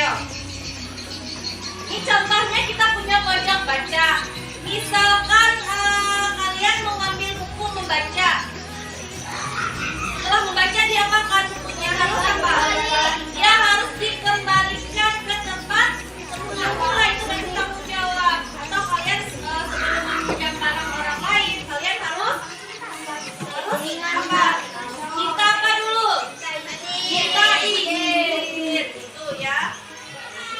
Ayo. Ini contohnya kita punya pojok baca. Misalkan kalian mau ngambil buku membaca. Setelah membaca diapakan bukunya? Harus apa? Dia harus dikembalikan ke tempat semula. Itu bagi tanggung jawab. Atau kalian sebelum meminjam barang orang lain, kalian harus apa? Minta apa dulu? Minta izin. Itu ya.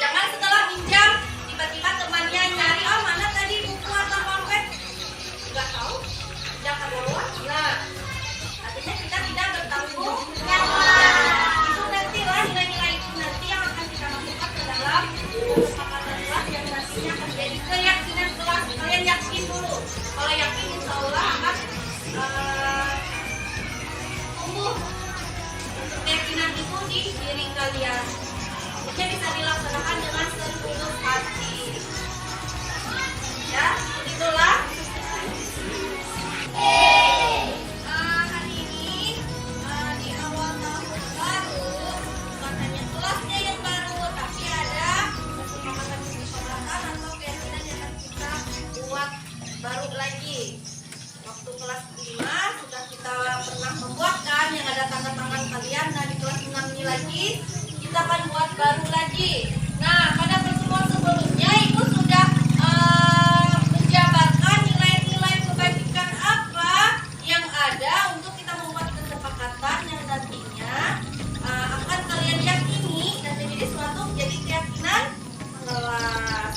Jangan setelah minjam tiba-tiba temannya nyari, oh mana tadi buku atau pamflet? Nggak tahu. Jangan bawa. Nah, artinya kita tidak bertanggung jawab. Itu nantilah nilai-nilai itu nanti yang akan kita masukkan ke dalam kesepakatan kelas yang nantinya akan jadi keyakinan kelas. Kalian yakin dulu. Kalau yakin insya Allah akan tumbuh keyakinan itu di diri kalian. Ini bisa dilaksanakan dengan setulus hati. Ya, itulah. Hari ini di awal tahun baru, bukan hanya kelasnya yang baru, tapi ada kesepakatan atau keyakinan yang akan kita buat baru lagi. Waktu kelas 5 sudah kita pernah membuatkan yang ada tanda tangan kalian. Nah, di kelas 6 ini lagi kita akan buat baru lagi. Nah, pada pertemuan sebelumnya Ibu sudah menjabarkan nilai-nilai kebajikan apa yang ada untuk kita membuat kesepakatan yang nantinya akan kalian yakini dan menjadi suatu menjadi keyakinan kelas.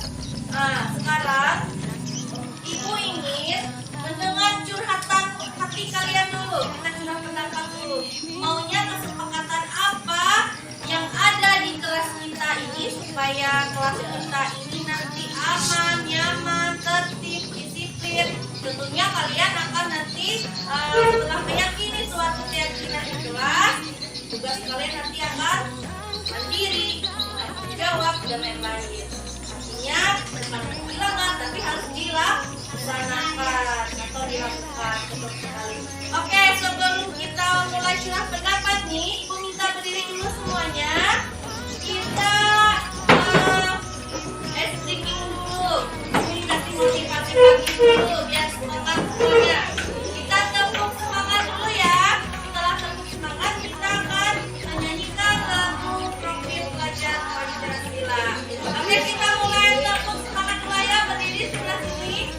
Nah, sekarang Ibu ingin mendengar curhatan hati kalian dulu. Kita sudah pendapat dulu. Maunya kesepakatan apa yang ada di kelas kita ini supaya kelas kita ini nanti aman, nyaman, tertib, disiplin. Tentunya kalian akan nanti setelah meyakini suatu keyakinan di kelas, tugas kalian nanti akan mandiri, tanggung jawab dan lain-lain. Artinya bukan kehilangan tapi harus dilaksanakan atau dilakukan betul sekali. Oke, sebelum kita mulai curah pendapat nih, Ibu minta berdiri dulu semuanya. Kita drinking dulu. Ini kasih motivasi pagi dulu biar semangat semuanya. Kita tepuk semangat dulu ya. Setelah tepuk semangat kita akan menyanyikan lagu Profil Pelajar Pancasila. Oke, kita mulai tepuk semangat dulu ya. Berdiri sebelah sini.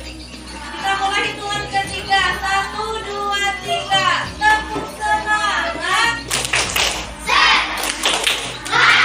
Kita mulai hitungan ketiga. 1, 2, 3. Tepuk semangat. 1, 2, 3.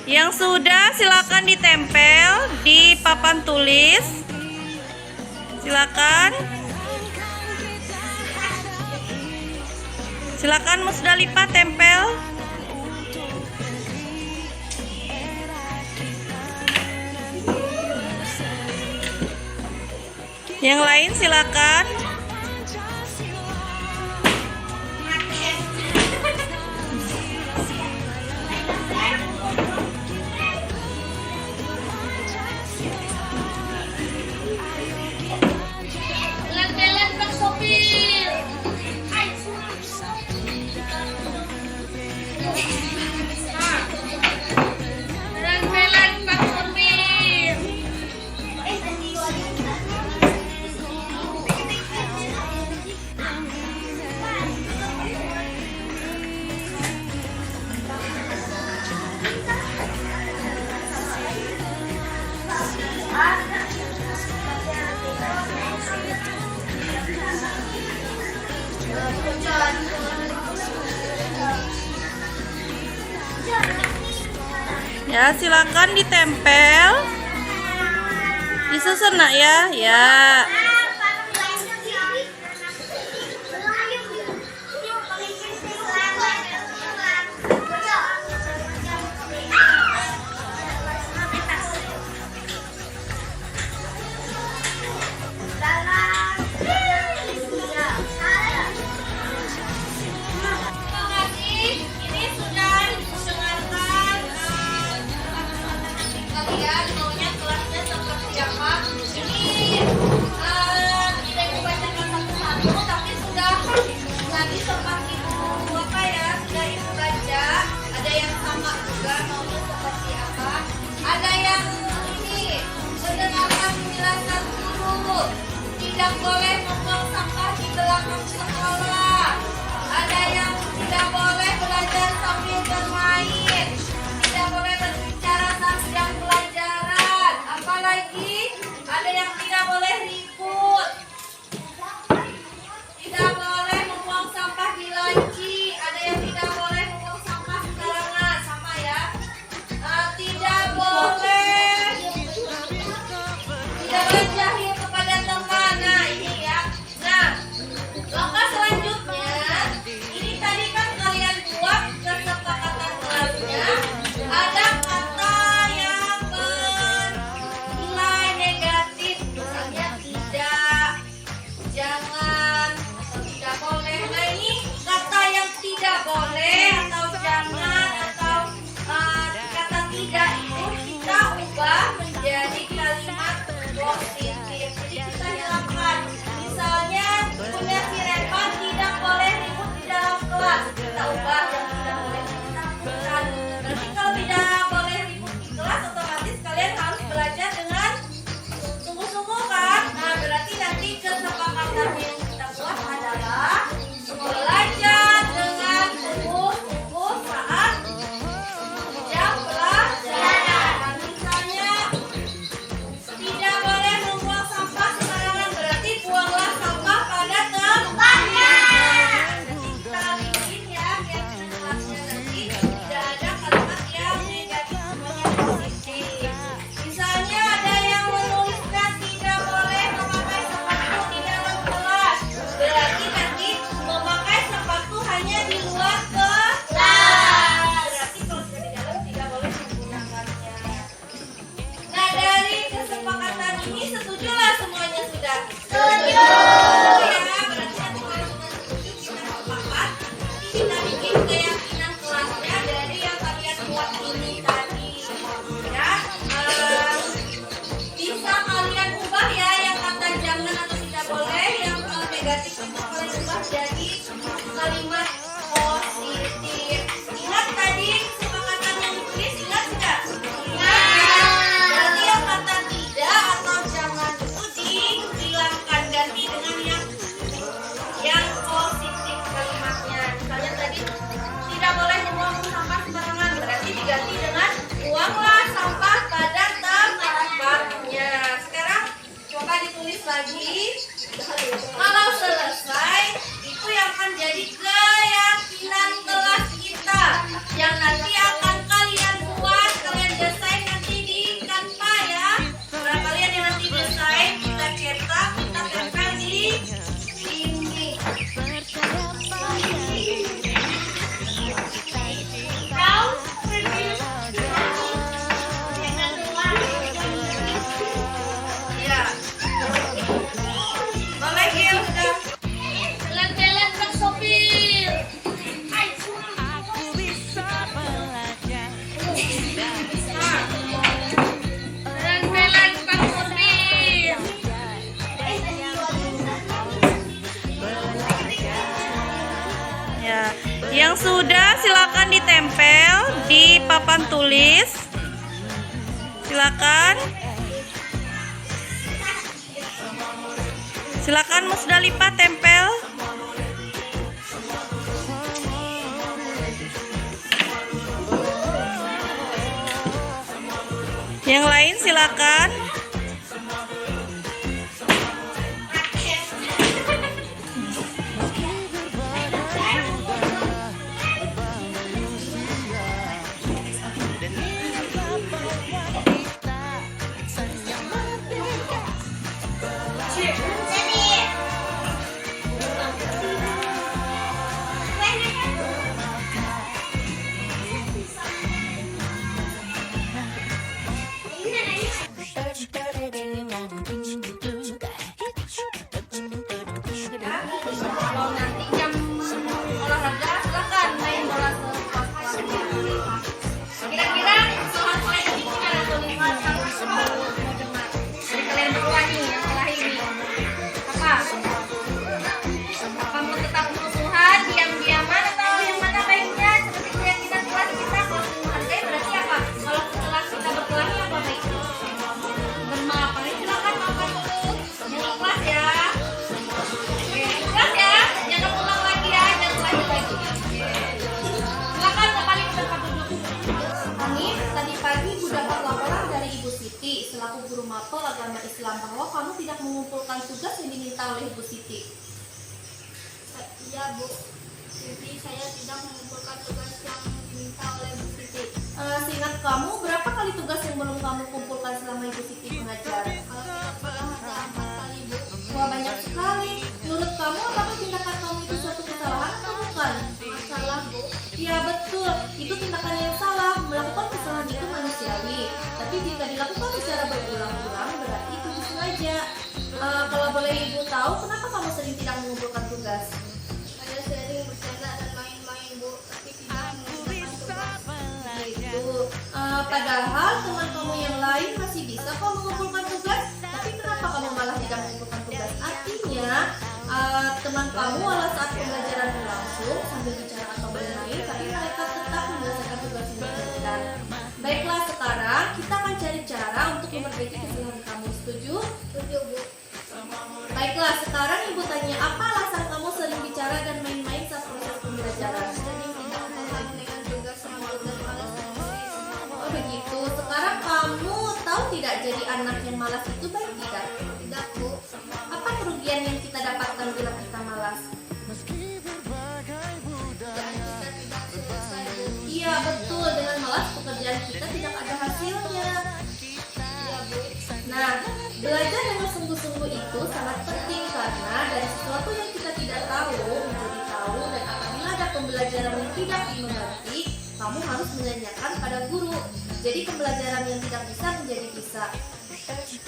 Yang sudah silakan ditempel di papan tulis. Silakan. Silakan Musdalifah tempel. Yang lain silakan. Ya, silakan ditempel. Disusun nak ya. Ya. Kalian maunya kelasnya seperti apa? Ini tidak dibacakan satu-satu, tapi sudah tadi sempat ibu apa ya, sudah ibu baca. Ada yang sama juga maunya seperti apa? Ada yang ini mendengarkan penjelasan guru, tidak boleh membuang sampah di belakang sekolah. Ada yang tidak boleh belajar sambil bermain. Tidak boleh berbicara saat sedang pelajaran. Apalagi ada yang tidak boleh ribut. Tidak boleh membuang sampah di laci. Ada yang tidak boleh membuang sampah sembarangan. Sama ya. Tidak boleh jahil kepada teman. Nah ini ya. Nah, langkah selanjutnya, ini tadi kan kalian buat kesepakatan kelasnya. Ada kata yang bernilai negatif, misalnya tidak, jangan, atau tidak boleh. Nah ini kata yang tidak boleh atau jangan atau kata tidak itu kita ubah menjadi kalimat positif. Jadi kita hilangkan. Misalnya punya si Reva tidak boleh ribut di dalam kelas. Kita ubah yang tidak boleh kita hapuskan. Berarti kalau tidak boleh ribut di kelas, otomatis kalian harus belajar dengan sungguh-sungguh kan? Nah berarti nanti kesepakatan yang kita buat adalah belajar dengan sungguh-sungguh saat jam pelajaran. Misalnya tidak boleh membuang sampah sembarangan, berarti buanglah sampah pada tempatnya. Nanti kita bikin ya, biar kelasnya nanti tidak ada kalimat yang negatif, semuanya positif. Misalnya ada yang menuliskan tidak boleh memakai sepatu di dalam kelas, berarti nanti memakai sepatu hanya di luar kelas. Berarti kalau sudah di dalam tidak boleh menggunakannya. Nah dari kesepakatan ini setujulah semuanya sudah. Setuju. Ya berarti nanti kalau sudah setuju kita sepakat. Kita bikin keyakinan kelasnya dari yang kalian buat ini tadi. Ya bisa kalian ubah ya yang kata jangan atau tidak boleh, yang negatif itu kalian ubah jadi kalimat positif. Ingat tadi kesepakatan yang ditulis, ingat nggak? Berarti yang kata tidak atau jangan itu dihilangkan, ganti dengan yang positif kalimatnya. Misalnya tadi tidak boleh membuang sampah sembarangan, berarti diganti dengan buanglah sampah pada tempatnya. Sekarang coba ditulis lagi. Kalau selesai, itu yang akan jadi keyakinan kelas kita yang nanti akan kalian buat Yang sudah silakan ditempel di papan tulis. Silakan. Silakan Musdalifah tempel. Yang lain silakan. Kalau nanti jam olahraga silakan main bola sepuas-puasnya. Kira-kira soal mulai ini gimana tuh nih? Dari kalian berdua nih yang salah ini. Apa mau tetap musuhan, diam-diaman atau yang mana baiknya? Seperti yang kita kelas kita kalau menghargai berarti apa? Kalau kelas kita berkelahi apa baiknya? Bermaafan, silakan maafkan dulu. Yang ikhlas ya. Ikhlas ya, jangan ulang lagi ya, jangan lanjut lagi. Silakan kembali ke tempat duduk. Kami tadi pagi Ibu dapat laporan dari Ibu Siti selaku guru mapel agama Islam bahwa kamu tidak mengumpulkan tugas yang diminta oleh Ibu Siti. Iya Bu, jadi saya tidak mengumpulkan tugas yang diminta oleh Bu Siti. Seingat kamu, berapa kali tugas yang belum kamu kumpulkan selama Ibu Siti mengajar? Kalau tidak salah ada 4 kali Bu. Wah, banyak sekali. Menurut kamu, apakah tindakan kamu itu suatu kesalahan atau bukan? Masalah Bu. Iya betul, itu tindakan yang salah. Melakukan kesalahan itu manusiawi. Tapi jika dilakukan secara berulang-ulang, berarti itu disengaja. Kalau boleh Ibu tahu, kenapa kamu sering tidak mengumpulkan tugas? Saya sering bercanda dan main-main Bu, tapi tidak mengerjakan tugas. Gitu. Padahal teman kamu yang lain masih bisa kok mengumpulkan tugas, tapi kenapa kamu malah tidak mengumpulkan tugas? Artinya teman kamu walau saat pembelajaran berlangsung sambil bicara atau bermain, tapi mereka tetap menyelesaikan tugas yang diberikan. Baiklah, sekarang kita akan cari cara untuk memperbaiki kesalahan kamu. Setuju? Setuju Bu. Baiklah, sekarang Ibu tanya, apa alasan kamu sering bicara dan main-main saat proses pembelajaran? Sering tidak paham dengan tugas yang dan malas menulis. Oh begitu. Sekarang kamu tahu tidak jadi anak yang malas itu baik tidak? Tidak Bu. Apa kerugian yang kita dapatkan bila kita malas? Dan kita tidak selesai Bu. Iya betul, dengan malas pekerjaan kita tidak ada hasilnya. Iya Bu. Nah, belajar dengan sungguh-sungguh itu sangat penting karena dari sesuatu yang kita tidak tahu menjadi tahu, dan apabila ada pembelajaran yang tidak dimengerti, kamu harus menanyakan pada guru. Jadi pembelajaran yang tidak bisa menjadi bisa.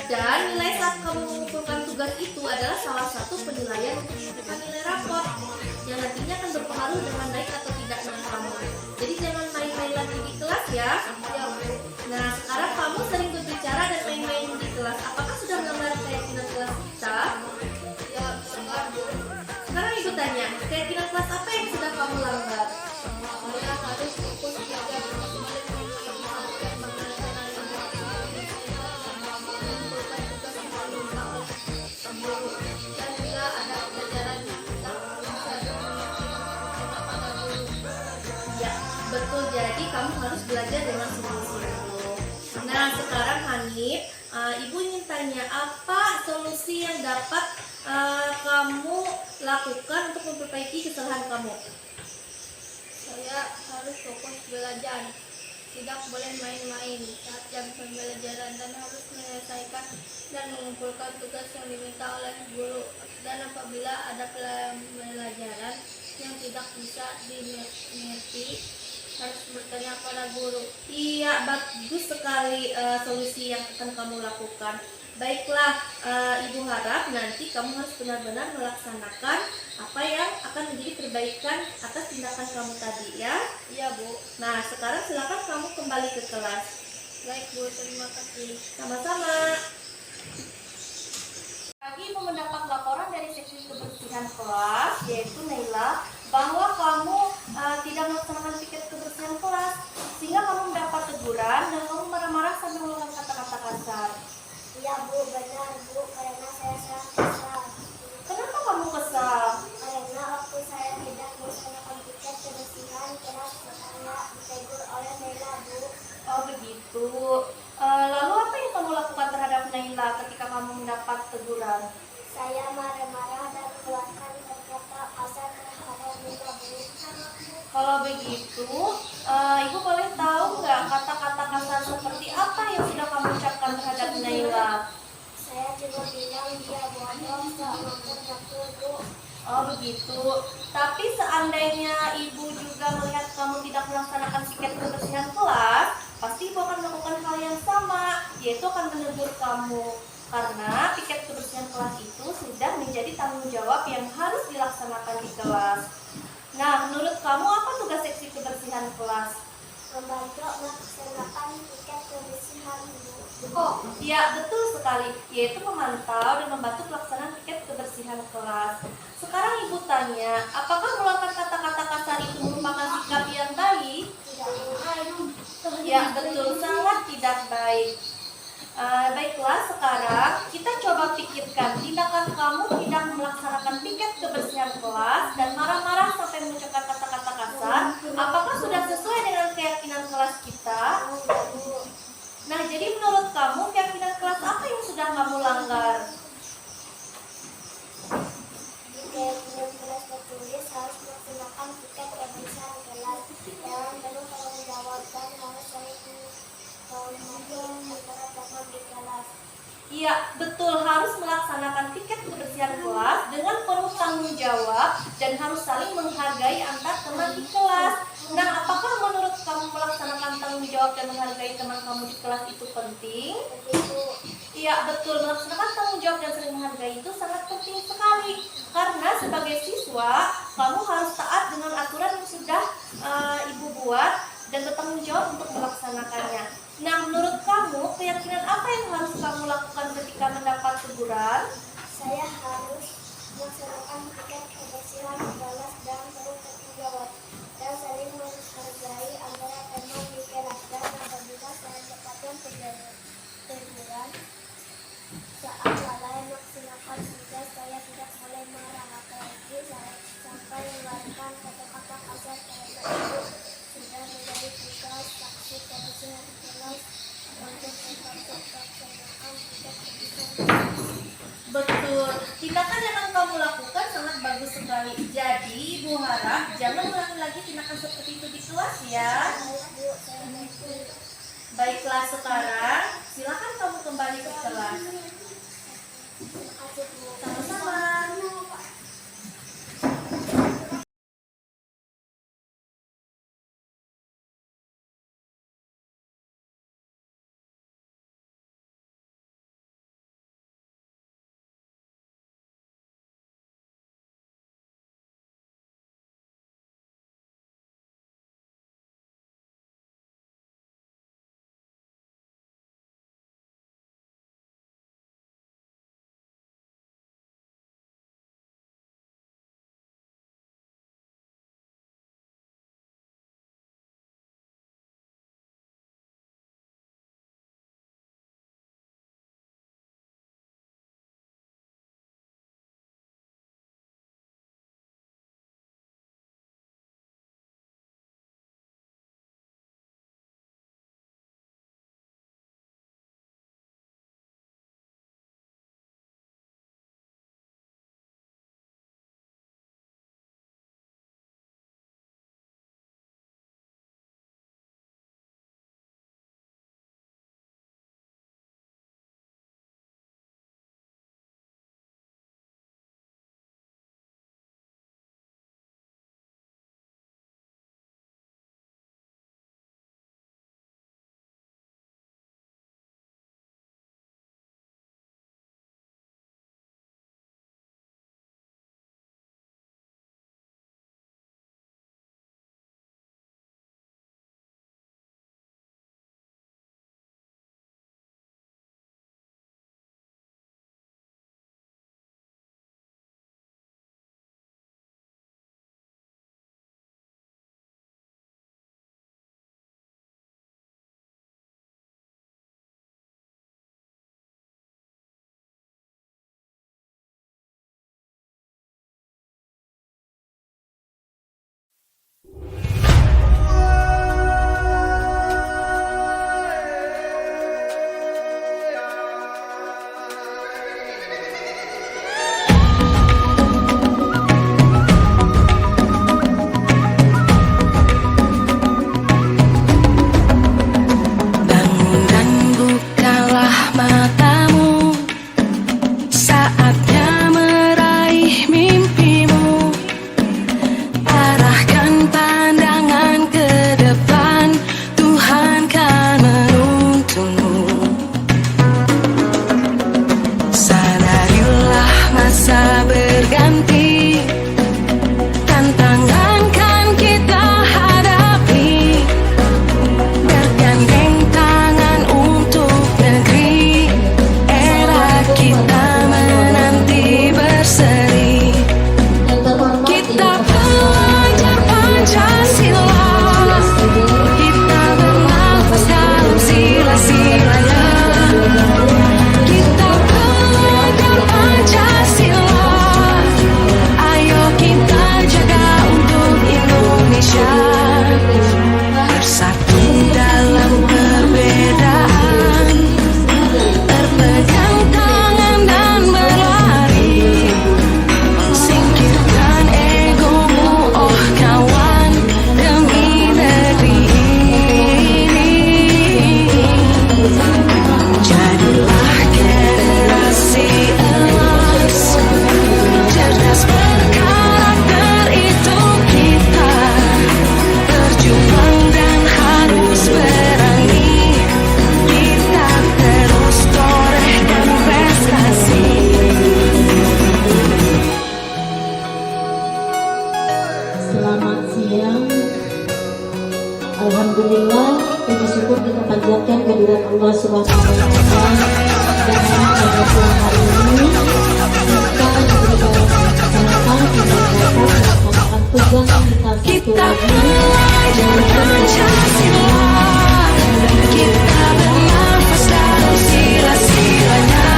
Dan nilai saat kamu mengumpulkan tugas itu adalah salah satu penilaian untuk menentukan nilai rapor yang nantinya akan berpengaruh dengan baik atau tidak dengan kamu. Jadi jangan main-main lagi di kelas ya. Iya Bu. Nah, sekarang kamu sering berbicara dan main-main di kelas. Apakah sudah melanggar keyakinan kelas kita? Ya benar Bu. Sekarang Ibu tanya, keyakinan kelas apa yang sudah kamu langgar? Saya harus fokus belajar dengan main-main dan pembelajaran yang berarti saya mengumpulkan tugas yang diminta oleh guru. Dan bila ada pelajaran yang tidak bisa dimengerti pada guru. Ya, betul. Jadi kamu harus belajar dengan sungguh-sungguh. Nah, sekarang Hanif, Ibu ingin tanya, apa solusi yang dapat kamu lakukan untuk memperbaiki kesalahan kamu? Saya harus fokus belajar, tidak boleh main-main saat jam pembelajaran, dan harus menyelesaikan dan mengumpulkan tugas yang diminta oleh guru. Dan apabila ada pelajaran yang tidak bisa dimengerti, harus bertanya pada guru. Iya, bagus sekali solusi yang akan kamu lakukan. Baiklah, Ibu harap nanti kamu harus benar-benar melaksanakan apa yang akan menjadi perbaikan atas tindakan kamu tadi ya. Iya Bu. Nah, sekarang silakan kamu kembali ke kelas. Baik Bu, terima kasih. Sama-sama. Pagi Ibu mendapat laporan dari seksi kebersihan kelas, yaitu Naila, bahwa kamu teguran dan kamu marah-marah sampai mengeluarkan kata-kata kasar. Iya Bu, benar Bu, karena saya sangat kesal. Kenapa kamu kesal? Karena waktu saya tidak melaksanakan tiket kebersihan kelas, saya ditegur oleh Naila Bu. Oh begitu. Lalu apa yang kamu lakukan terhadap Naila ketika kamu mendapat teguran? Saya marah-marah dan mengeluarkan kata-kata kasar terhadap Naila Bu. Kalau begitu, Ibu boleh tahu nggak kata-kata kasar seperti apa yang sudah kamu ucapkan terhadap Naila? Saya cuma bilang dia bodoh, sama kerjaku Bu. Oh begitu. Tapi seandainya Ibu juga melihat kamu tidak melaksanakan tiket kebersihan kelas, pasti Ibu akan melakukan hal yang sama, yaitu akan menegur kamu. Karena tiket kebersihan kelas itu sudah menjadi tanggung jawab yang harus dilaksanakan di kelas. Nah, menurut kamu apa tugas seksi kebersihan kelas? Membantu melaksanakan tiket kebersihan Bu. Oh, iya betul sekali, yaitu memantau dan membantu pelaksanaan tiket kebersihan kelas. Sekarang Ibu tanya, apakah mengeluarkan kata-kata kasar itu merupakan sikap yang baik? Tidak Bu. Ya, betul, sangat tidak baik. Baiklah, sekarang kita coba pikirkan tindakan kamu tidak melaksanakan tiket kebersihan kelas dan marah-marah sampai mengucapkan kata-kata kasar. Apakah sudah sesuai dengan keyakinan kelas kita? Nah, jadi menurut kamu keyakinan kelas apa yang sudah kamu langgar? Di keyakinan kelas tertulis harus melaksanakan tiket kebersihan kelas dengan penuh tanggung jawab dan harus saling menghormati antara teman di kelas. Iya, betul, harus melaksanakan tiket kebersihan kelas dengan penuh tanggung jawab dan harus saling menghargai antar teman di kelas. Nah, apakah menurut kamu melaksanakan tanggung jawab dan menghargai teman kamu di kelas itu penting? Begitu. Iya, betul, melaksanakan tanggung jawab dan saling menghargai itu sangat penting sekali. Karena sebagai siswa, kamu harus taat dengan aturan yang sudah Ibu buat dan bertanggung jawab untuk melaksanakannya. Nah, menurut kamu, keyakinan apa yang harus kamu lakukan ketika mendapat teguran? Saya harus melaksanakan tiket kebersihan kelas dan penuh tanggung jawab dan saling menghargai antara teman di kelas. Dan apabila saya mendapatkan teguran saat lalai melaksanakan tugas, saya tidak boleh marah, apalagi saya sampai mengeluarkan kata-kata kasar terhadap ibu. Sudah menjadi tugas saksi kebersihan kelas untuk membantu pelaksanaan tiket kebersihan kelas. Betul, tindakan yang akan kamu lakukan sangat bagus sekali. Jadi, Ibu harap jangan ulangi lagi tindakan seperti itu di kelas ya. Baik Bu, saya mengerti. Baiklah, sekarang silakan kamu kembali ke kelas. Terima kasih Bu. Sama-sama. Selamat siang. Alhamdulillah, puji syukur kita panjatkan kehadirat Allah Subhanahu wa Ta'ala. Dan pada siang hari ini kita diberikan kesempatan untuk melaksanakan tugas kita satu lagi, yaitu Pancasila. Kita bernafas dalam sila-silanya.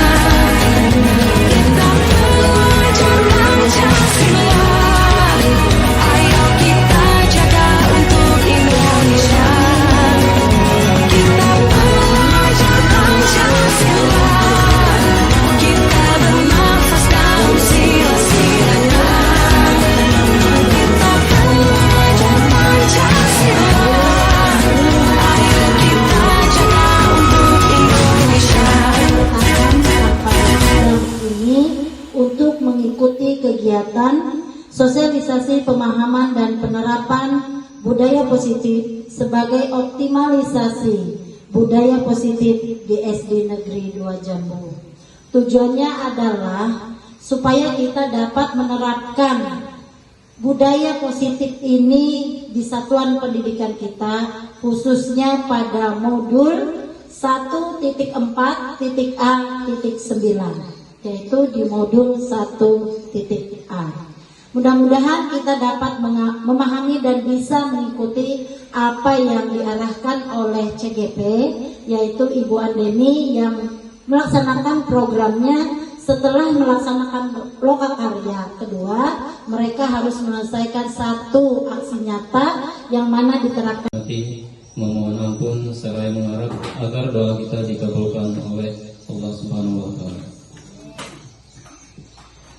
Kita belajar Pancasila. Ayo kita jaga untuk Indonesia. Kita belajar Pancasila. Kita bernafas dalam sila-silanya. Kita belajar Pancasila. Ayo kita jaga untuk Indonesia. Ini untuk mengikuti kegiatan sosialisasi pemahaman dan penerapan budaya positif sebagai optimalisasi budaya positif di SD Negeri 2 Jambu. Tujuannya adalah supaya kita dapat menerapkan budaya positif ini di satuan pendidikan kita, khususnya pada modul 1.4.A.9, yaitu di modul 1.A. Mudah-mudahan kita dapat memahami dan bisa mengikuti apa yang diarahkan oleh CGP, yaitu Ibu Andeni yang melaksanakan programnya. Setelah melaksanakan lokakarya kedua, mereka harus menyelesaikan satu aksi nyata yang mana diterapkan. Memohon ampun seraya mengharap agar doa kita dikabulkan oleh Allah Subhanahu wa Ta'ala.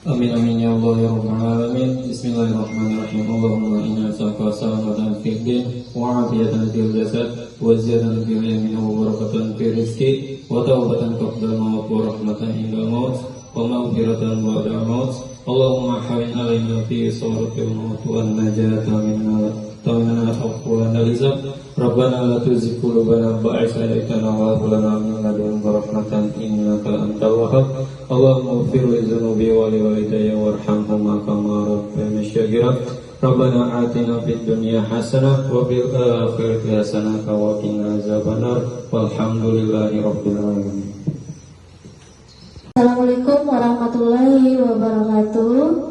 Amin amin ya Allah ya Rabbal alamin. Bismillahirrahmanirrahim. Allahumma inna nas'aluka salamatan fid din wa 'afiyatan fil jasad wa ziyadatan fil ilmi wa barakatan fil rizqi wa tawbatan qabla al-maut wa rahmatan inda al-maut wa maghfiratan ba'da al-maut. Allahumma hawin alaina fi sawratil maut wa najata minna tamana wa nalizab. Rabbana la tuzigh qulubana ba'da idh hadaytana wa hab lana min ladunka rahmatan innaka antal wahhab. Allahumma ighfir li dzunubi wa li walidayya warhamhuma kama rabbayani shaghira. Rabbana atina fid dunya hasanah wa fil akhirati hasanah wa qina azabannar. Walhamdulillahi rabbil alamin. Assalamualaikum warahmatullahi wabarakatuh.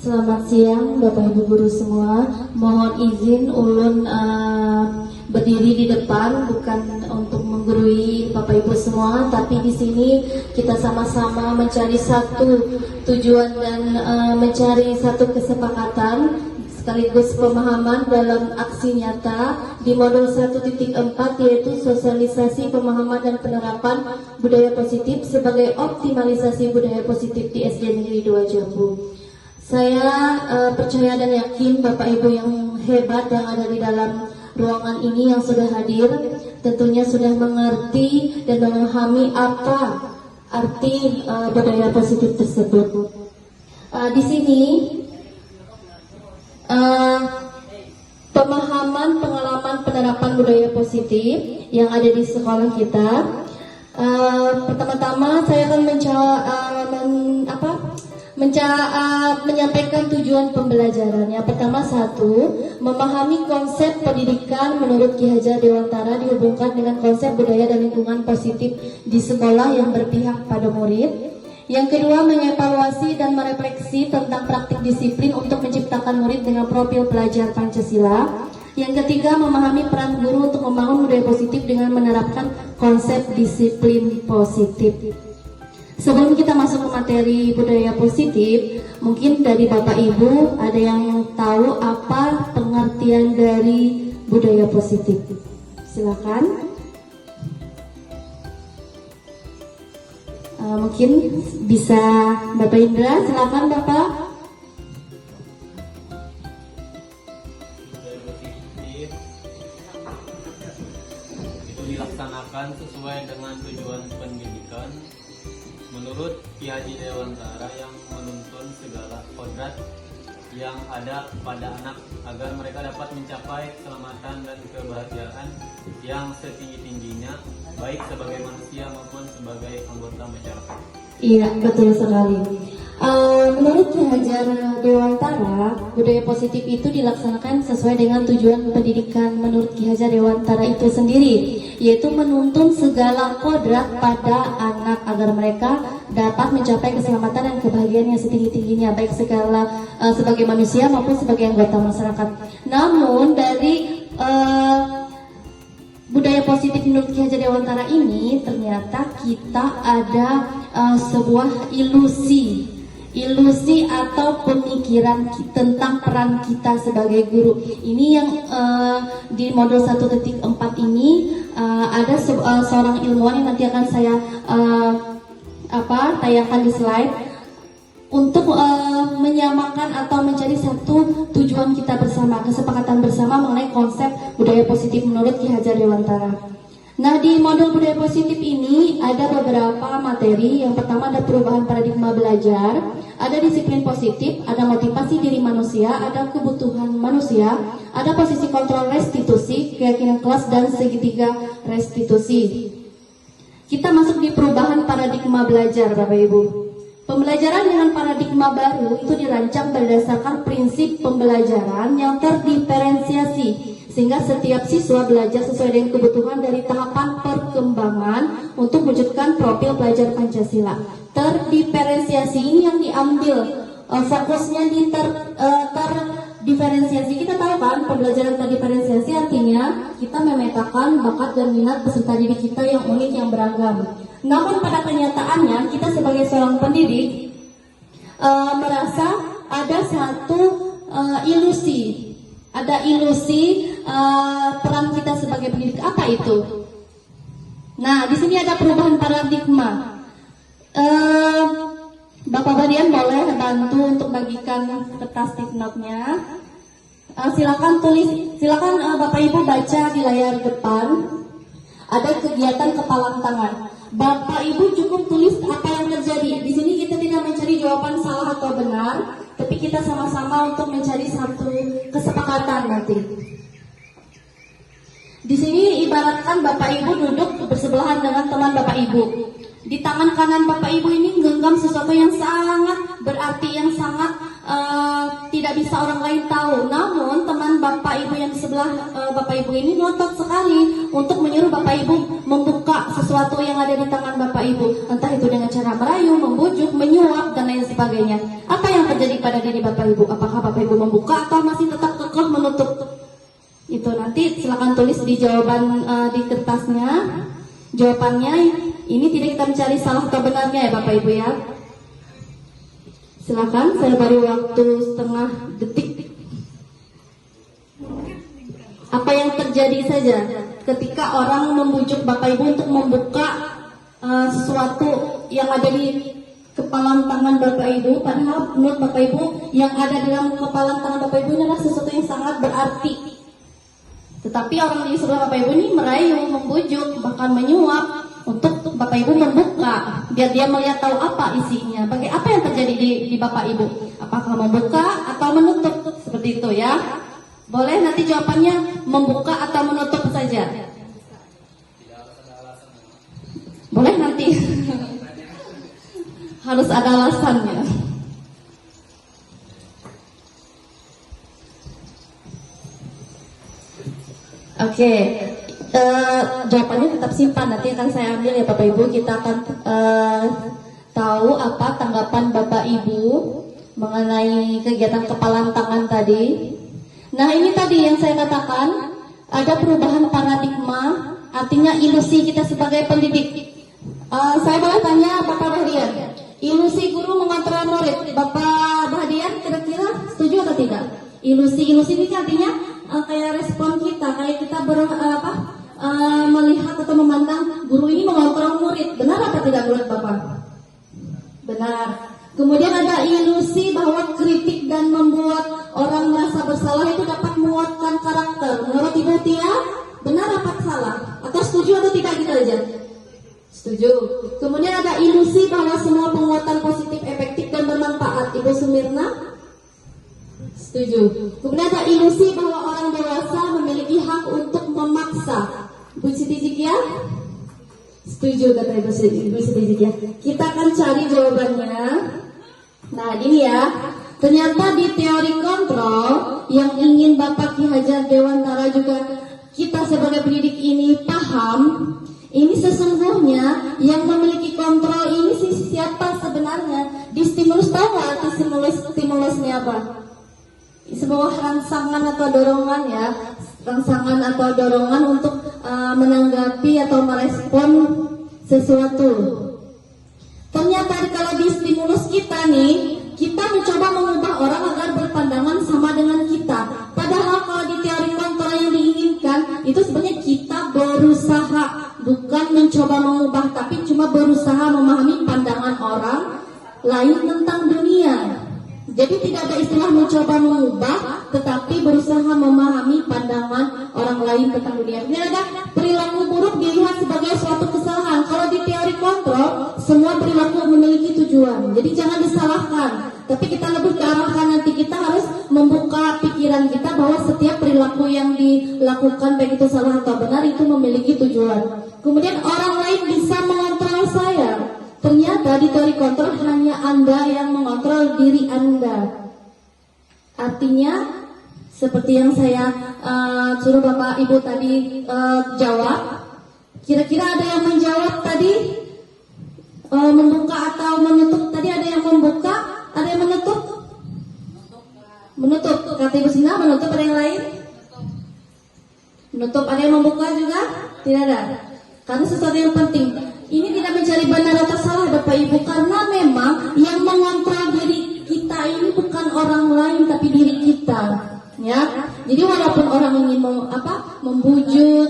Selamat siang Bapak Ibu guru semua. Mohon izin ulun berdiri di depan bukan untuk menggurui Bapak Ibu semua, tapi di sini kita sama-sama mencari satu tujuan dan mencari satu kesepakatan sekaligus pemahaman dalam aksi nyata di modul 1.4, yaitu sosialisasi pemahaman dan penerapan budaya positif sebagai optimalisasi budaya positif di SD Negeri 2 Jambu. Saya percaya dan yakin Bapak Ibu yang hebat yang ada di dalam ruangan ini yang sudah hadir tentunya sudah mengerti dan memahami apa arti budaya positif tersebut. Di sini pemahaman pengalaman penerapan budaya positif yang ada di sekolah kita. Pertama-tama saya akan menyampaikan tujuan pembelajaran. Yang pertama, satu, memahami konsep pendidikan menurut Ki Hajar Dewantara dihubungkan dengan konsep budaya dan lingkungan positif di sekolah yang berpihak pada murid. Yang kedua, mengevaluasi dan merefleksi tentang praktik disiplin untuk menciptakan murid dengan profil pelajar Pancasila. Yang ketiga, memahami peran guru untuk membangun budaya positif dengan menerapkan konsep disiplin positif. Sebelum kita masuk ke materi budaya positif, mungkin dari Bapak Ibu ada yang tahu apa pengertian dari budaya positif? Silakan. Mungkin bisa Bapak Indra, silakan Bapak. Budaya positif itu dilaksanakan sesuai dengan tujuan pendidikan menurut Ki Hajar Dewantara yang menuntun segala kodrat yang ada pada anak agar mereka dapat mencapai keselamatan dan kebahagiaan yang setinggi-tingginya, baik sebagai manusia maupun sebagai anggota masyarakat. Iya, betul sekali. Menurut Ki Hajar Dewantara, budaya positif itu dilaksanakan sesuai dengan tujuan pendidikan menurut Ki Hajar Dewantara itu sendiri, yaitu menuntun segala kodrat pada anak agar mereka dapat mencapai keselamatan dan kebahagiaan yang setinggi-tingginya, baik sebagai manusia maupun sebagai anggota masyarakat. Namun dari budaya positif menurut Ki Hajar Dewantara ini ternyata kita ada sebuah ilusi atau pemikiran tentang peran kita sebagai guru. Ini yang di modul 1.4 ini ada seorang ilmuwan yang nanti akan saya tayangkan di slide untuk menyamakan atau mencari satu tujuan kita bersama, kesepakatan bersama mengenai konsep budaya positif menurut Ki Hajar Dewantara. Nah, di modul budaya positif ini ada beberapa materi. Yang pertama ada perubahan paradigma belajar, ada disiplin positif, ada motivasi diri manusia, ada kebutuhan manusia, ada posisi kontrol restitusi, keyakinan kelas, dan segitiga restitusi. Kita masuk di perubahan paradigma belajar, Bapak Ibu. Pembelajaran dengan paradigma baru itu dirancang berdasarkan prinsip pembelajaran yang terdiferensiasi, sehingga setiap siswa belajar sesuai dengan kebutuhan dari tahapan perkembangan untuk mewujudkan profil pelajar Pancasila. Terdiferensiasi ini yang diambil fokusnya di terdiferensiasi. Kita tahu kan, pembelajaran terdiferensiasi artinya kita memetakan bakat dan minat peserta didik kita yang unik, yang beragam. Namun pada kenyataannya kita sebagai seorang pendidik merasa ada satu ilusi. Ada ilusi peran kita sebagai pendidik. Apa itu? Nah, di sini ada perubahan paradigma. Bapak Badian boleh bantu untuk bagikan kertas tip note-nya. Silakan Bapak Ibu baca di layar depan. Ada kegiatan kepalang tangan. Bapak Ibu cukup tulis apa yang terjadi. Di sini kita tidak mencari jawaban salah atau benar, tapi kita sama-sama untuk mencari satu kesepakatan nanti. Di sini ibaratkan Bapak Ibu duduk bersebelahan dengan teman Bapak Ibu. Di tangan kanan Bapak Ibu ini genggam sesuatu yang sangat berarti, yang sangat tidak bisa orang lain tahu. Namun teman Bapak Ibu yang di sebelah Bapak Ibu ini ngotot sekali untuk menyuruh Bapak Ibu membuka sesuatu yang ada di tangan Bapak Ibu. Entah itu dengan cara merayu, membujuk, menyuap, dan lain sebagainya. Apa yang terjadi pada diri Bapak Ibu? Apakah Bapak Ibu membuka atau masih tetap kekeh menutup? Itu nanti silakan tulis di jawaban di kertasnya. Jawabannya ini tidak kita mencari salah atau benarnya ya Bapak Ibu ya. Silakan, saya beri waktu setengah detik. Apa yang terjadi saja ketika orang membujuk Bapak Ibu untuk membuka sesuatu yang ada di kepalan tangan Bapak Ibu, padahal menurut Bapak Ibu yang ada dalam kepalan tangan Bapak Ibu ini adalah sesuatu yang sangat berarti. Tetapi orang di sebelah Bapak Ibu ini merayu, membujuk, bahkan menyuap untuk Bapak Ibu membuka, biar dia melihat tahu apa isinya. Apa yang terjadi di Bapak Ibu? Apakah membuka atau menutup? Seperti itu ya. Boleh nanti jawabannya membuka atau menutup saja. Boleh nanti. Harus ada alasannya. Oke. Jawabannya tetap simpan, nanti akan saya ambil ya Bapak Ibu. Kita akan tahu apa tanggapan Bapak Ibu mengenai kegiatan kepalan tangan tadi. Nah, ini tadi yang saya katakan, ada perubahan paradigma, artinya ilusi kita sebagai pendidik. Saya boleh tanya Bapak Bahdian, ilusi guru mengontrol murid, Bapak Bahdian kira-kira setuju atau tidak? Ilusi ini artinya kayak respon kita, kayak kita melihat atau memandang guru ini mengontrol murid. Benar apa tidak menurut Bapak? Benar. Kemudian ada ilusi bahwa kritik dan membuat orang merasa bersalah itu dapat menguatkan karakter. Menurut Ibu Tia, benar apa salah? Atau setuju atau tidak gitu aja? Setuju. Kemudian ada ilusi bahwa semua penguatan positif, efektif, dan bermanfaat. Ibu Sumirna? Setuju. Kemudian ada ilusi bahwa orang dewasa memiliki hak untuk memaksa. Bu Siti Zikia? Setuju kata Ibu Siti Zikia. Kita akan cari jawabannya. Nah, ini ya. Ternyata di teori kontrol yang ingin Bapak Ki Hajar Dewantara juga kita sebagai pendidik ini paham, ini sesungguhnya yang memiliki kontrol ini siapa sebenarnya? Di stimulus, tahu nggak arti stimulusnya apa? Sebuah rangsangan atau dorongan ya, rangsangan atau dorongan untuk menanggapi atau merespon sesuatu. Ternyata kalau di stimulus kita nih, kita mencoba mengubah orang agar berpandangan sama dengan kita. Padahal kalau di teori kontrol yang diinginkan, itu sebenarnya kita berusaha, bukan mencoba mengubah, tapi cuma berusaha memahami pandangan orang lain tentang dunia. Jadi tidak ada istilah mencoba mengubah, tetapi berusaha memahami pandangan orang lain tentang dunia. Ini ada perilaku buruk dilihat sebagai suatu kesalahan. Kalau di teori kontrol, semua perilaku memiliki tujuan. Jadi jangan disalahkan. Tapi kita lebih ke arahkan, nanti kita harus membuka pikiran kita bahwa setiap perilaku yang dilakukan, baik itu salah atau benar, itu memiliki tujuan. Kemudian orang lain bisa mengontrol saya. Ternyata di teori kontrol hanya Anda yang mengontrol diri Anda. Artinya seperti yang saya suruh Bapak Ibu tadi jawab. Kira-kira ada yang menjawab tadi? Membuka atau menutup? Tadi ada yang membuka, ada yang menutup? Menutup. Kata Ibu Sina menutup, ada yang lain? Menutup. Ada yang membuka juga? Tidak ada. Karena sesuatu yang penting. Ini tidak mencari benar atau salah Bapak Ibu, karena memang yang mengontrol diri kita ini bukan orang lain tapi diri kita, ya. Jadi walaupun orang ingin membujuk,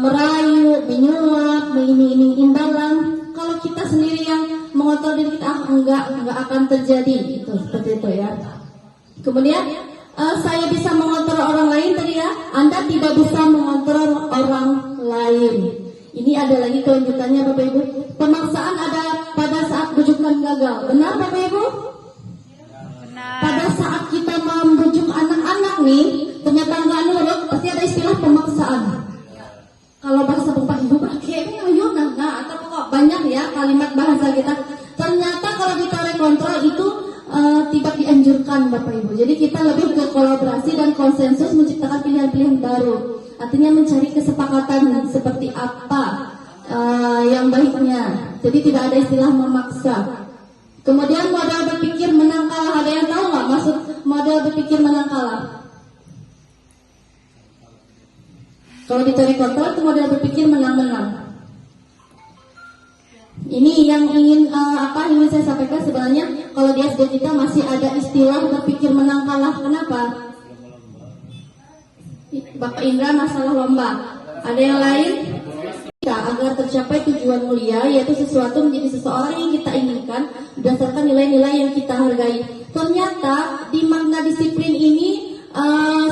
merayu, menyuap, mengiming-iming imbalan, kalau kita sendiri yang mengontrol diri kita, enggak akan terjadi itu, seperti itu ya. Kemudian saya bisa mengontrol orang lain tadi ya, Anda tidak bisa mengontrol orang lain. Ini ada lagi kelanjutannya Bapak Ibu. Pemaksaan ada pada saat bujukan gagal. Benar Bapak Ibu? Benar. Pada saat kita membujuk anak-anak nih, ternyata nggak nurut, pasti ada istilah pemaksaan. Kalau bahasa Bapak Ibu pakai atau kok banyak ya kalimat bahasa kita. Ternyata kalau di teori kontrol itu tidak dianjurkan Bapak Ibu. Jadi kita lebih ke kolaborasi dan konsensus menciptakan pilihan-pilihan baru. Artinya mencari kesepakatan seperti apa yang baiknya. Jadi tidak ada istilah memaksa. Kemudian modal berpikir menang kalah. Ada yang tahu nggak maksud modal berpikir menang kalah? Kalau di teori kontrol itu modal berpikir menang-menang. Ini yang ingin saya sampaikan sebenarnya. Kalau di SD kita masih ada istilah berpikir menang kalah. Kenapa? Bapak Indra masalah lomba. Ada yang lain? Agar tercapai tujuan mulia, yaitu sesuatu menjadi seseorang yang kita inginkan berdasarkan nilai-nilai yang kita hargai. Ternyata di makna disiplin ini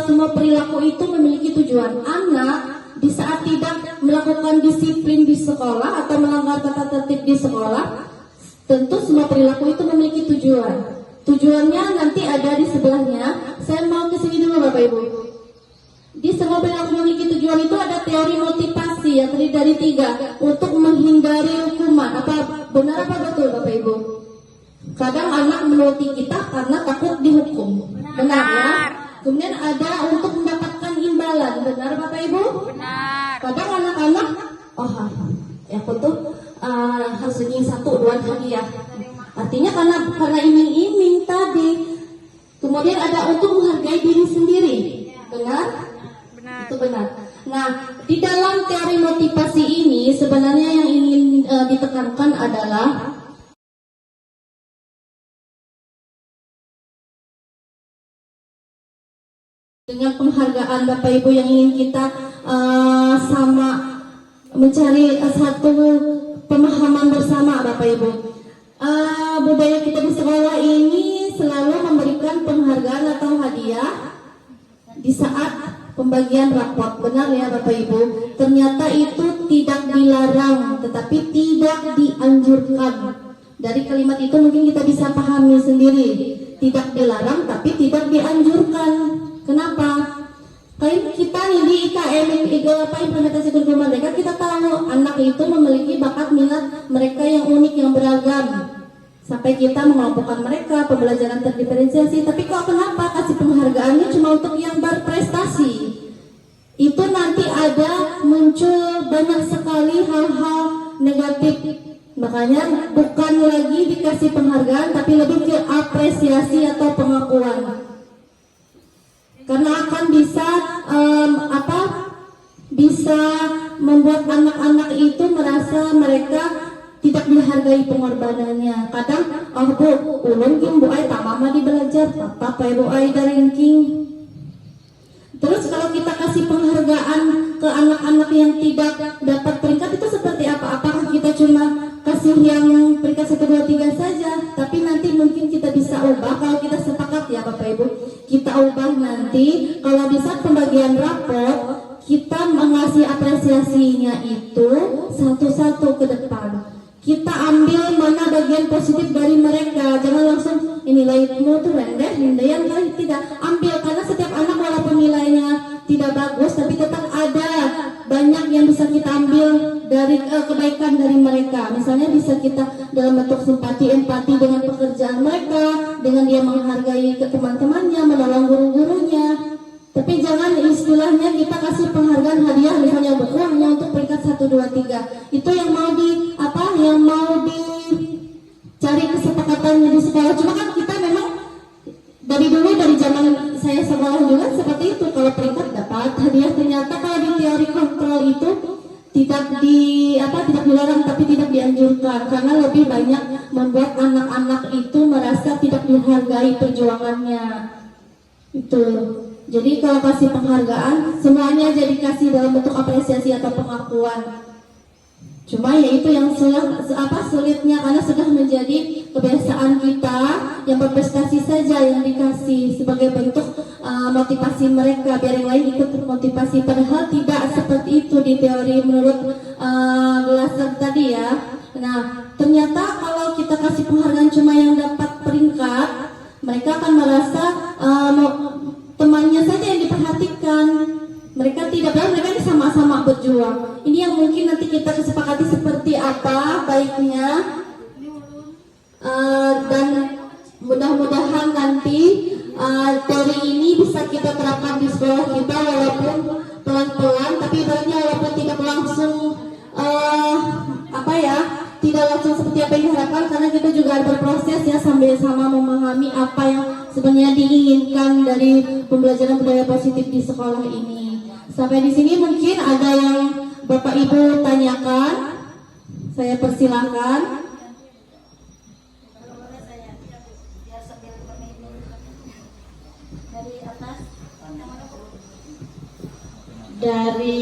semua perilaku itu memiliki tujuan. Anak di saat tidak melakukan disiplin di sekolah atau melanggar tata tertib di sekolah, tentu semua perilaku itu memiliki tujuan. Tujuannya nanti ada di sebelahnya. Saya mau ke sini dulu Bapak Ibu. Di semua perilaku memiliki tujuan itu ada teori motivasi yang terdiri dari 3 untuk menghindari hukuman. Apa benar apa betul Bapak Ibu? Kadang anak menuruti kita karena takut dihukum. Benar ya? Kemudian ada untuk mendapatkan imbalan. Benar Bapak Ibu? Benar. Kadang anak-anak aku tuh harus ingin 1, 2 hadiah. Artinya karena iming-iming tadi. Kemudian ada untuk menghargai diri sendiri. Benar? Itu benar. Nah, di dalam teori motivasi ini sebenarnya yang ingin ditekankan adalah dengan penghargaan Bapak Ibu yang ingin kita sama mencari satu pemahaman bersama Bapak Ibu. Budaya kita di sekolah ini selalu memberikan penghargaan atau hadiah di saat pembagian rapot. Benar ya Bapak Ibu? Ternyata itu tidak dilarang, tetapi tidak dianjurkan. Dari kalimat itu mungkin kita bisa pahami sendiri. Tidak dilarang, tapi tidak dianjurkan. Kenapa? Kayak kita nih di IKM, implementasi kurikulum mereka, kita tahu anak itu memiliki bakat minat mereka yang unik, yang beragam. sampai kita mengelompokkan mereka pembelajaran terdiferensiasi. Tapi kok kenapa kasih penghargaannya cuma untuk yang berprestasi? Itu nanti ada muncul banyak sekali hal-hal negatif. Makanya bukan lagi dikasih penghargaan, tapi lebih ke apresiasi atau pengakuan. Karena akan bisa membuat anak-anak itu merasa mereka tidak dihargai pengorbanannya. Kadang, oh bu, ulun kim bu ay tak mama di belajar, papa bu ay dari ranking. Terus kalau kita kasih penghargaan ke anak-anak yang tidak dapat peringkat itu seperti apa? Apakah kita cuma kasih yang peringkat 1, 2, 3 saja? Tapi nanti mungkin kita bisa ubah kalau kita sepakat ya Bapak Ibu. Kita ubah nanti kalau di saat pembagian rapor kita mengasih apresiasinya itu satu-satu ke depan. Kita ambil mana bagian positif dari mereka, jangan langsung nilaimu tuh rendah, nilainya kali tidak. Ambil, karena setiap anak walaupun nilainya tidak bagus, tapi tetap ada banyak yang bisa kita ambil dari kebaikan dari mereka. Misalnya bisa kita dalam bentuk simpati, empati dengan pekerjaan mereka, dengan dia menghargai ke teman-temannya, menolong guru-gurunya. Tapi jangan istilahnya kita kasih penghargaan hadiah misalnya buku hanya untuk peringkat 1, 2, 3. Itu yang mau dicari kesepakatannya di sekolah. Cuma kan kita memang dari dulu, dari zaman saya sekolah juga seperti itu. Kalau peringkat dapat hadiah, ternyata kalau di teori kontrol itu tidak dilarang tapi tidak dianjurkan, karena lebih banyak membuat anak-anak itu merasa tidak dihargai perjuangannya. Itu. Jadi kalau kasih penghargaan semuanya jadi kasih dalam bentuk apresiasi atau pengakuan. Cuma ya itu yang sulitnya, karena sudah menjadi kebiasaan kita yang berprestasi saja yang dikasih sebagai bentuk motivasi mereka, biar yang lain ikut termotivasi. Padahal tidak seperti itu di teori menurut Glasser tadi ya. Nah ternyata kalau kita kasih penghargaan cuma yang dapat peringkat, mereka akan merasa temannya saja yang diperhatikan. Mereka tidak, mereka ini sama-sama berjuang. Ini yang mungkin nanti kita kesepakati seperti apa baiknya, dan mudah-mudahan nanti teori ini bisa kita terapkan di sekolah kita walaupun pelan-pelan, tapi ibaratnya walaupun tidak langsung tidak langsung seperti apa yang diharapkan, karena kita juga ada berproses ya sambil sama memahami apa yang sebenarnya diinginkan dari pembelajaran budaya positif di sekolah ini. Sampai di sini mungkin ada yang Bapak Ibu tanyakan, saya persilahkan. Dari atas, dari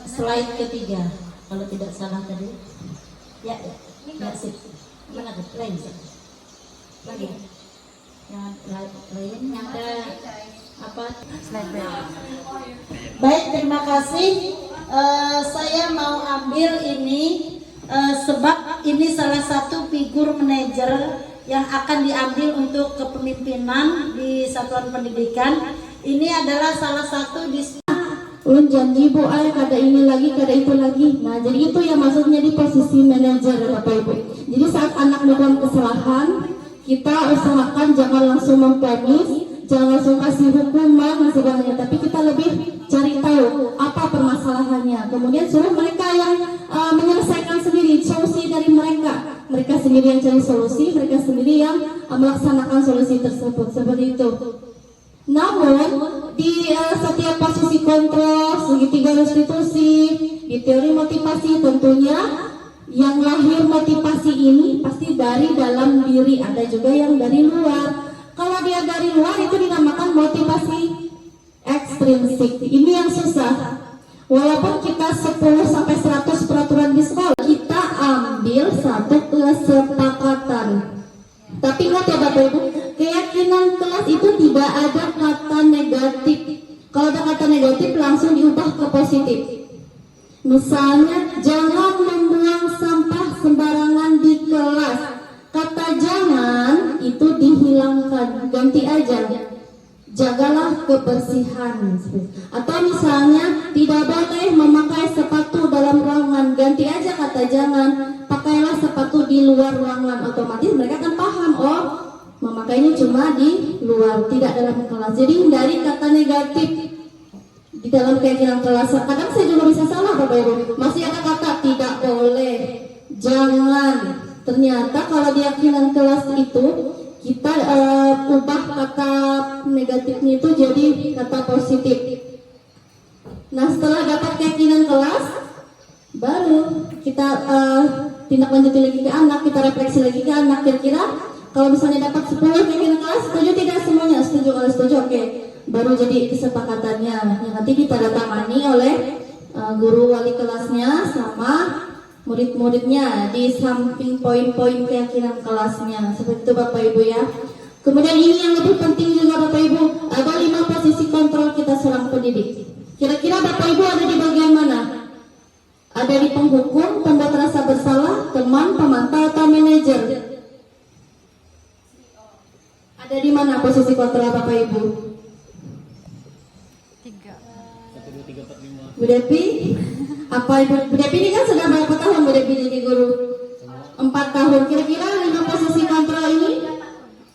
slide ketiga, kalau tidak salah tadi. Ya, sip. Mana tuh? Lain sih. Lagi. Yang lain ada apa? Slide berapa? Baik, terima kasih. Saya mau ambil ini sebab ini salah satu figur manajer yang akan diambil untuk kepemimpinan di satuan pendidikan. Ini adalah salah satu ulun janji bu ay kada ini lagi kada itu lagi. Nah jadi itu yang maksudnya di posisi manajer Bapak Ibu. Jadi saat anak melakukan kesalahan, kita usahakan jangan langsung memponis, jangan langsung kasih hukuman dan sebagainya, tapi kita lebih cari tahu apa permasalahannya, kemudian suruh mereka yang menyelesaikan sendiri solusi dari mereka. Mereka sendiri yang cari solusi, mereka sendiri yang melaksanakan solusi tersebut, seperti itu. Namun di setiap posisi kontrol, segitiga restitusi, di teori motivasi tentunya yang lahir motivasi ini pasti dari dalam diri, ada juga yang dari luar. Kalau dia dari luar itu dinamakan motivasi ekstrinsik. Ini yang susah. Walaupun kita 10-100 peraturan di sekolah, kita ambil satu kesepakatan. Tapi ingat ya Bapak Ibu, keyakinan kelas itu tidak ada kata negatif. Kalau ada kata negatif langsung diubah ke positif. Misalnya, jangan membuang sampah sembarangan di kelas. Kata jangan itu dihilangkan, ganti aja. Jagalah kebersihan. Atau misalnya, tidak boleh memakai sepatu dalam ruangan, ganti aja kata jangan. Pakai pakailah sepatu di luar ruangan. Otomatis mereka akan paham, oh memakainya cuma di luar, tidak dalam kelas. Jadi hindari kata negatif di dalam keyakinan kelas. Kadang saya juga bisa salah Bapak Ibu. Masih ada kata tidak boleh, jangan. Ternyata kalau di keyakinan kelas itu kita ubah kata negatifnya itu jadi kata positif. Nah setelah dapat keyakinan kelas, baru kita tindak lanjuti lagi ke anak, kita refleksi lagi ke anak. Kira-kira kalau misalnya dapat 10 keyakinan kelas, setuju tidak semuanya? Setuju, kalau setuju oke. Baru jadi kesepakatannya yang nanti ditandatangani oleh guru wali kelasnya sama murid-muridnya di samping poin-poin keyakinan kelasnya. Seperti itu Bapak Ibu ya. Kemudian ini yang lebih penting juga Bapak Ibu, ada 5 posisi kontrol kita seorang pendidik. Kira-kira Bapak Ibu ada di bagian mana? Ada di penghukum, pembuat rasa bersalah, teman, pemantau, atau manajer? Ada di mana posisi kontrol Bapak Ibu? 3. Bu Depi? Apa Ibu Depi ini kan sudah berapa tahun Bu Depi jadi guru? 4 tahun. Kira-kira 5 posisi kontrol ini?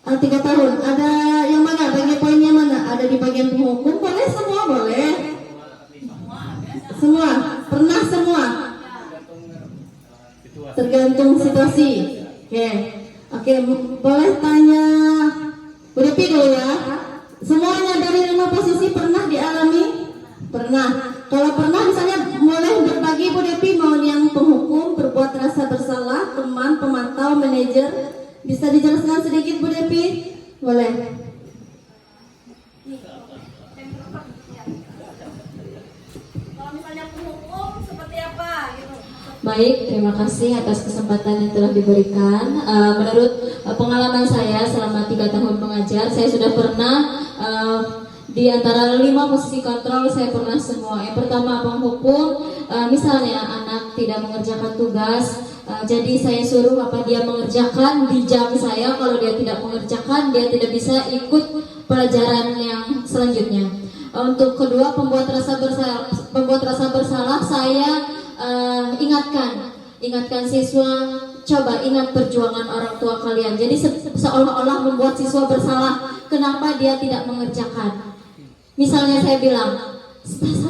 3 tahun. Ada yang mana? Bagian poinnya mana? Ada di bagian penghukum? Boleh semua? Boleh. Semua? Pernah semua? Tergantung situasi. Oke, boleh tanya Bu Depi dulu ya. Semuanya dari 5 posisi pernah dialami? Pernah. Kalau pernah misalnya boleh berbagi Bu Depi, mau yang penghukum, berbuat rasa bersalah, teman, pemantau, manajer. Bisa dijelaskan sedikit Bu Depi? Boleh. Kalau misalnya penghukum seperti apa gitu? Baik, terima kasih atas kesempatan yang telah diberikan. Menurut pengalaman saya selama 3 tahun mengajar, saya sudah pernah di antara 5 posisi kontrol saya pernah semua. Yang pertama penghukum, misalnya anak tidak mengerjakan tugas, jadi saya suruh apa dia mengerjakan di jam saya. Kalau dia tidak mengerjakan, dia tidak bisa ikut pelajaran yang selanjutnya. Untuk kedua pembuat rasa bersalah, saya ingatkan siswa, coba ingat perjuangan orang tua kalian. Jadi seolah-olah membuat siswa bersalah kenapa dia tidak mengerjakan. Misalnya saya bilang,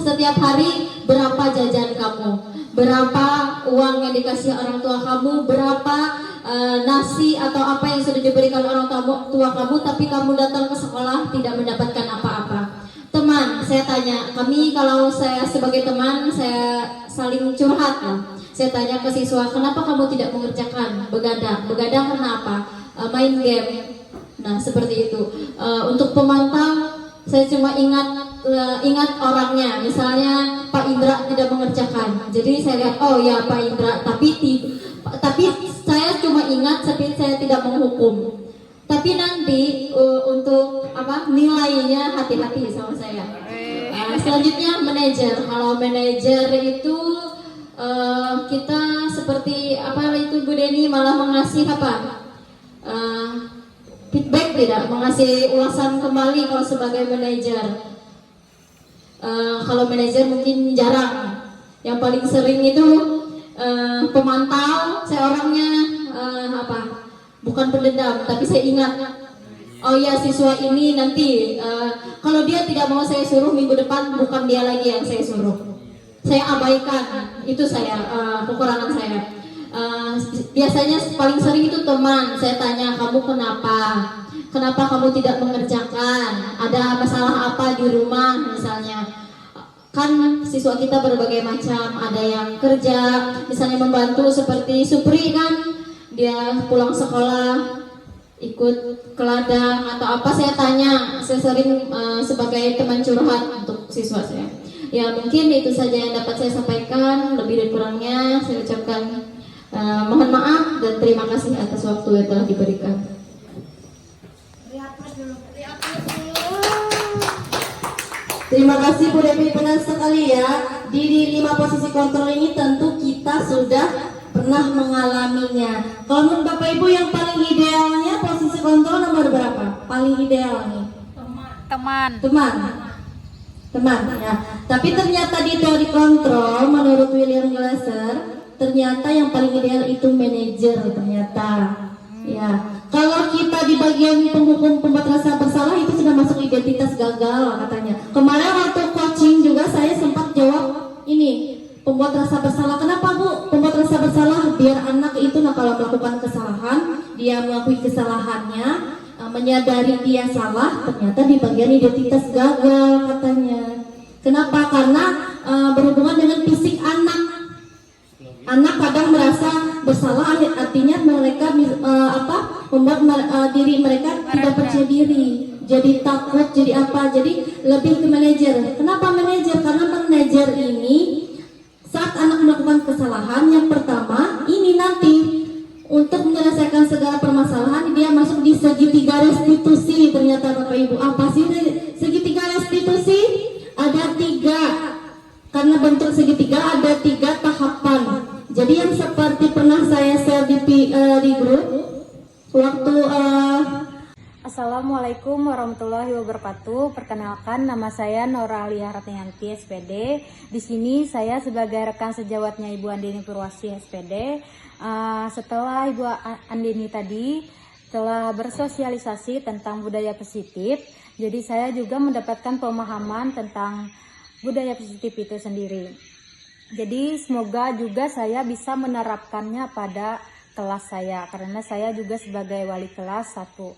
setiap hari berapa jajan kamu, berapa uang yang dikasih orang tua kamu, berapa nasi atau apa yang sudah diberikan orang tua kamu, tapi kamu datang ke sekolah tidak mendapatkan apa-apa. Teman, saya tanya, kalau saya sebagai teman, saya saling curhat lah. Saya tanya ke siswa, kenapa kamu tidak mengerjakan? Begadang karena apa? Main game. Nah seperti itu. Untuk pemantau, saya cuma ingat orangnya. Misalnya Pak Indra tidak mengerjakan. Jadi saya lihat, oh ya Pak Indra, tapi saya cuma ingat, tapi saya tidak menghukum. Tapi nanti untuk nilainya hati-hati sama saya. Selanjutnya manajer. Kalau manajer itu kita seperti Bu Deni malah mengasih feedback, tidak mengasih ulasan kembali kalau sebagai manajer. Kalau manajer mungkin jarang. Yang paling sering itu pemantau. Saya orangnya bukan pendendam, tapi saya ingat, oh ya siswa ini nanti kalau dia tidak mau saya suruh minggu depan, bukan dia lagi yang saya suruh. Saya abaikan, itu kekurangan saya. Biasanya paling sering itu teman. Saya tanya, kamu kenapa kamu tidak mengerjakan? Ada masalah apa di rumah misalnya? Kan siswa kita berbagai macam, ada yang kerja, misalnya membantu seperti Supri kan, dia pulang sekolah ikut ke ladang atau apa. Saya tanya, saya sering sebagai teman curhat untuk siswa saya. Ya mungkin itu saja yang dapat saya sampaikan. Lebih dan kurangnya saya ucapkan mohon maaf dan terima kasih atas waktu yang telah diberikan. Terima kasih Bu Depi, benar sekali ya. Di 5 posisi kontrol ini tentu kita sudah pernah mengalaminya. Kalau menurut Bapak Ibu yang paling idealnya posisi kontrol nomor berapa? Paling ideal nih? Teman ya. Tapi ternyata di teori kontrol menurut William Glasser ternyata yang paling ideal itu manajer ternyata. Ya, kalau kita di bagian penghukum pembuat rasa bersalah itu sudah masuk identitas gagal katanya. Kemarin waktu coaching juga saya sempat jawab ini, pembuat rasa bersalah. Kenapa Bu? Pembuat rasa bersalah biar anak itu kalau melakukan kesalahan, dia mengakui kesalahannya, menyadari dia salah, ternyata di bagian identitas gagal katanya. Kenapa? Karena berhubungan dengan fisik anak. Anak kadang merasa bersalah, artinya mereka membuat diri mereka tidak percaya diri, jadi takut, jadi apa? Jadi lebih ke manajer. Kenapa manajer? Karena manajer ini saat anak melakukan kesalahan, yang pertama ini nanti untuk menyelesaikan segala permasalahan dia masuk di segitiga restitusi. Ternyata Bapak Ibu, apa sih segitiga restitusi? Ada 3. Karena bentuk segitiga ada 3 tahapan. Jadi yang seperti pernah saya share di grup waktu Assalamualaikum warahmatullahi wabarakatuh. Perkenalkan, nama saya Nora Alia Ratnianti SPD. Di sini saya sebagai rekan sejawatnya Ibu Andini Purwasi SPD. Setelah Ibu Andini tadi telah bersosialisasi tentang budaya positif, jadi saya juga mendapatkan pemahaman tentang budaya positif itu sendiri. Jadi semoga juga saya bisa menerapkannya pada kelas saya, karena saya juga sebagai wali kelas 1.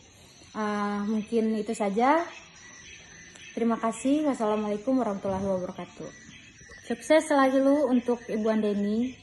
Mungkin itu saja. Terima kasih. Wassalamualaikum warahmatullahi wabarakatuh. Sukses selalu untuk Ibu Andeni.